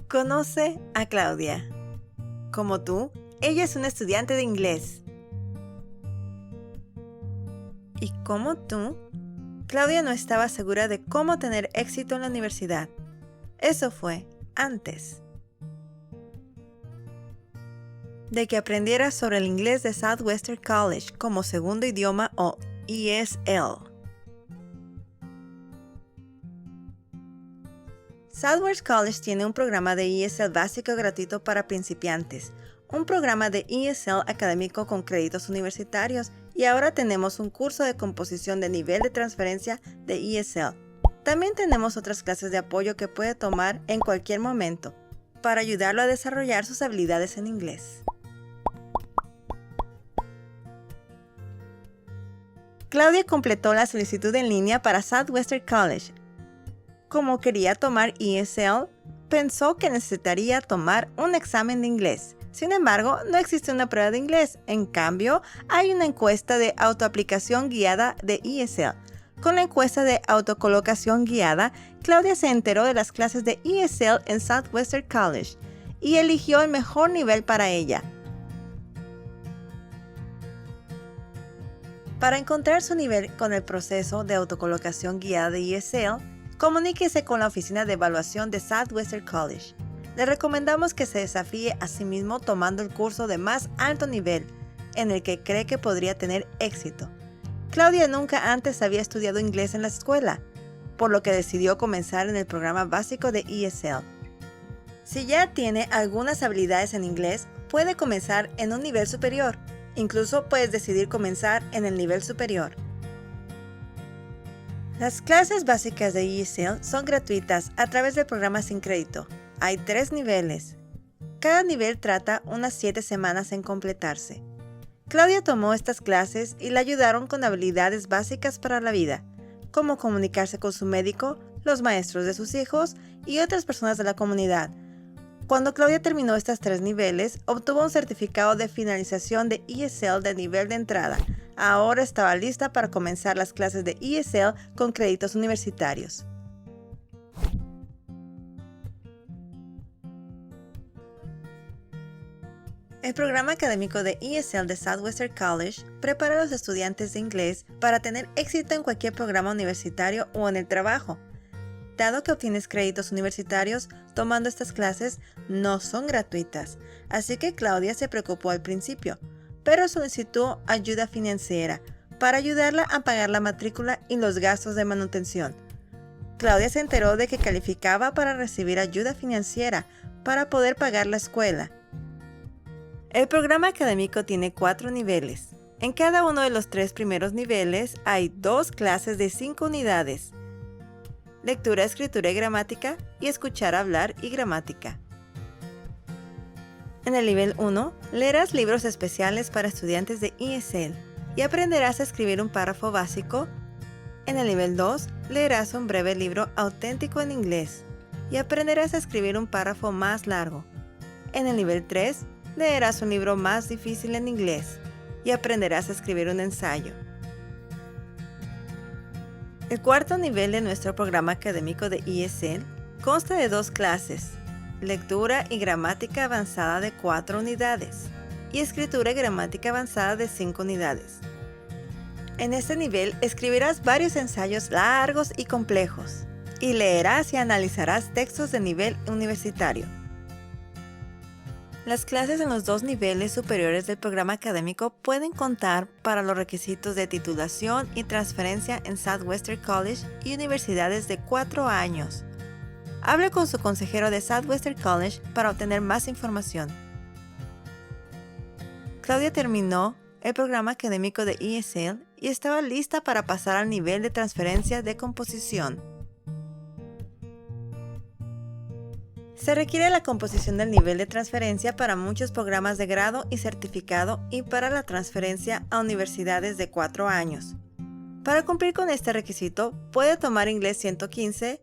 Conoce a Claudia. Como tú, ella es una estudiante de inglés. Y como tú, Claudia no estaba segura de cómo tener éxito en la universidad. Eso fue antes de que aprendiera sobre el inglés de Southwestern College como segundo idioma o ESL. Southwestern College tiene un programa de ESL básico gratuito para principiantes, un programa de ESL académico con créditos universitarios y ahora tenemos un curso de composición de nivel de transferencia de ESL. También tenemos otras clases de apoyo que puede tomar en cualquier momento para ayudarlo a desarrollar sus habilidades en inglés. Claudia completó la solicitud en línea para Southwestern College. Como quería tomar ESL, pensó que necesitaría tomar un examen de inglés. Sin embargo, no existe una prueba de inglés. En cambio, hay una encuesta de autoaplicación guiada de ESL. Con la encuesta de autocolocación guiada, Claudia se enteró de las clases de ESL en Southwestern College y eligió el mejor nivel para ella. Para encontrar su nivel con el proceso de autocolocación guiada de ESL, comuníquese con la oficina de evaluación de Southwestern College. Le recomendamos que se desafíe a sí mismo tomando el curso de más alto nivel en el que cree que podría tener éxito. Claudia nunca antes había estudiado inglés en la escuela, por lo que decidió comenzar en el programa básico de ESL. Si ya tiene algunas habilidades en inglés, puede comenzar en un nivel superior. Incluso puedes decidir comenzar en el nivel superior. Las clases básicas de ESL son gratuitas a través del programa sin crédito. Hay 3 niveles. Cada nivel trata unas 7 semanas en completarse. Claudia tomó estas clases y la ayudaron con habilidades básicas para la vida, como comunicarse con su médico, los maestros de sus hijos y otras personas de la comunidad. Cuando Claudia terminó estos 3 niveles, obtuvo un certificado de finalización de ESL de nivel de entrada. Ahora estaba lista para comenzar las clases de ESL con créditos universitarios. El programa académico de ESL de Southwestern College prepara a los estudiantes de inglés para tener éxito en cualquier programa universitario o en el trabajo. Dado que obtienes créditos universitarios, tomando estas clases no son gratuitas, así que Claudia se preocupó al principio, pero solicitó ayuda financiera para ayudarla a pagar la matrícula y los gastos de manutención. Claudia se enteró de que calificaba para recibir ayuda financiera para poder pagar la escuela. El programa académico tiene 4 niveles. En cada uno de los 3 primeros niveles hay 2 clases de 5 unidades: lectura, escritura y gramática, y escuchar, hablar y gramática. En el nivel 1, leerás libros especiales para estudiantes de ESL y aprenderás a escribir un párrafo básico. En el nivel 2, leerás un breve libro auténtico en inglés y aprenderás a escribir un párrafo más largo. En el nivel 3, leerás un libro más difícil en inglés y aprenderás a escribir un ensayo. El cuarto nivel de nuestro programa académico de ESL consta de 2 clases: lectura y gramática avanzada de 4 unidades y escritura y gramática avanzada de 5 unidades. En este nivel escribirás varios ensayos largos y complejos y leerás y analizarás textos de nivel universitario. Las clases en los 2 niveles superiores del programa académico pueden contar para los requisitos de titulación y transferencia en Southwestern College y universidades de 4 años. Hable con su consejero de Southwestern College para obtener más información. Claudia terminó el programa académico de ESL y estaba lista para pasar al nivel de transferencia de composición. Se requiere la composición del nivel de transferencia para muchos programas de grado y certificado y para la transferencia a universidades de 4 años. Para cumplir con este requisito, puede tomar Inglés 115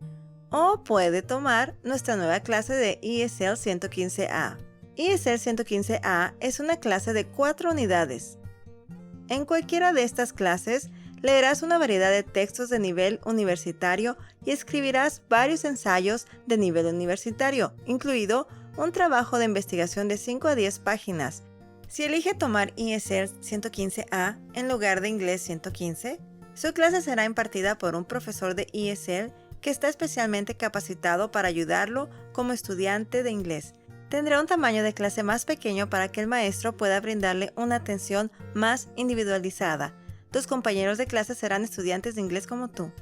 o puede tomar nuestra nueva clase de ESL 115A. ESL 115A es una clase de 4 unidades. En cualquiera de estas clases, leerás una variedad de textos de nivel universitario y escribirás varios ensayos de nivel universitario, incluido un trabajo de investigación de 5 a 10 páginas. Si elige tomar ESL 115A en lugar de Inglés 115, su clase será impartida por un profesor de ESL que está especialmente capacitado para ayudarlo como estudiante de inglés. Tendrá un tamaño de clase más pequeño para que el maestro pueda brindarle una atención más individualizada. Tus compañeros de clase serán estudiantes de inglés como tú.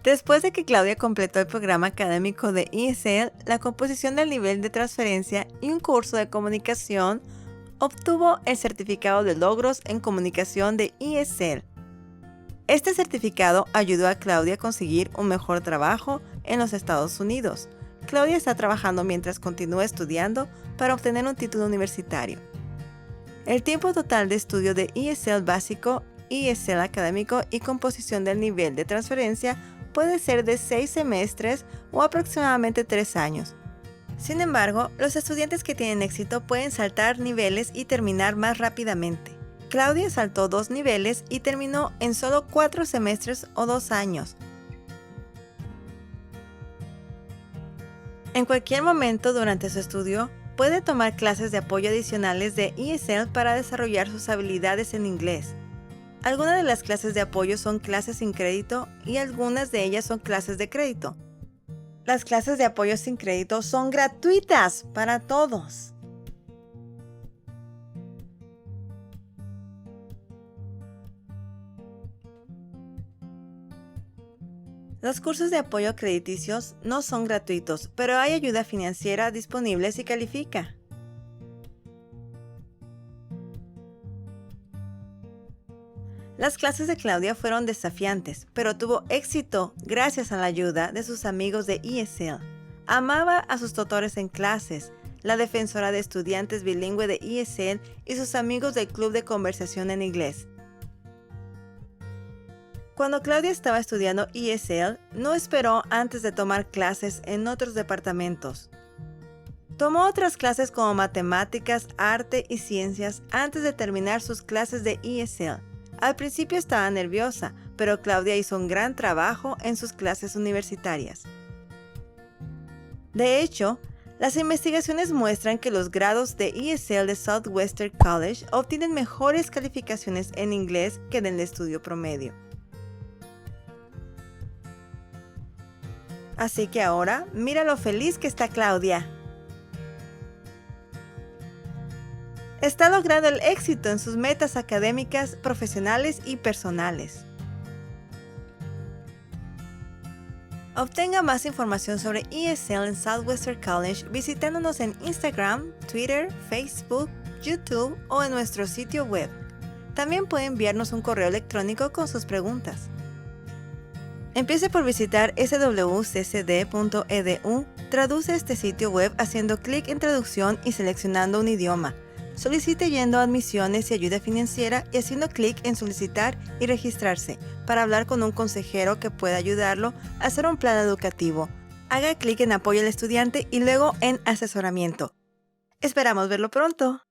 Después de que Claudia completó el programa académico de ESL, la composición del nivel de transferencia y un curso de comunicación, obtuvo el certificado de logros en comunicación de ESL. Este certificado ayudó a Claudia a conseguir un mejor trabajo en los Estados Unidos. Claudia está trabajando mientras continúa estudiando para obtener un título universitario. El tiempo total de estudio de ESL básico, ESL académico y composición del nivel de transferencia puede ser de 6 semestres o aproximadamente 3 años. Sin embargo, los estudiantes que tienen éxito pueden saltar niveles y terminar más rápidamente. Claudia saltó 2 niveles y terminó en solo 4 semestres o 2 años. En cualquier momento durante su estudio, puede tomar clases de apoyo adicionales de ESL para desarrollar sus habilidades en inglés. Algunas de las clases de apoyo son clases sin crédito y algunas de ellas son clases de crédito. Las clases de apoyo sin crédito son gratuitas para todos. Los cursos de apoyo crediticios no son gratuitos, pero hay ayuda financiera disponible si califica. Las clases de Claudia fueron desafiantes, pero tuvo éxito gracias a la ayuda de sus amigos de ESL. Amaba a sus tutores en clases, la defensora de estudiantes bilingüe de ESL y sus amigos del club de conversación en inglés. Cuando Claudia estaba estudiando ESL, no esperó antes de tomar clases en otros departamentos. Tomó otras clases como matemáticas, arte y ciencias antes de terminar sus clases de ESL. Al principio estaba nerviosa, pero Claudia hizo un gran trabajo en sus clases universitarias. De hecho, las investigaciones muestran que los grados de ESL de Southwestern College obtienen mejores calificaciones en inglés que en el estudio promedio. Así que ahora, mira lo feliz que está Claudia. Está logrando el éxito en sus metas académicas, profesionales y personales. Obtenga más información sobre ESL en Southwestern College visitándonos en Instagram, Twitter, Facebook, YouTube o en nuestro sitio web. También puede enviarnos un correo electrónico con sus preguntas. Empiece por visitar swccd.edu. Traduce este sitio web haciendo clic en traducción y seleccionando un idioma. Solicite yendo a admisiones y ayuda financiera y haciendo clic en solicitar y registrarse para hablar con un consejero que pueda ayudarlo a hacer un plan educativo. Haga clic en apoyo al estudiante y luego en asesoramiento. Esperamos verlo pronto.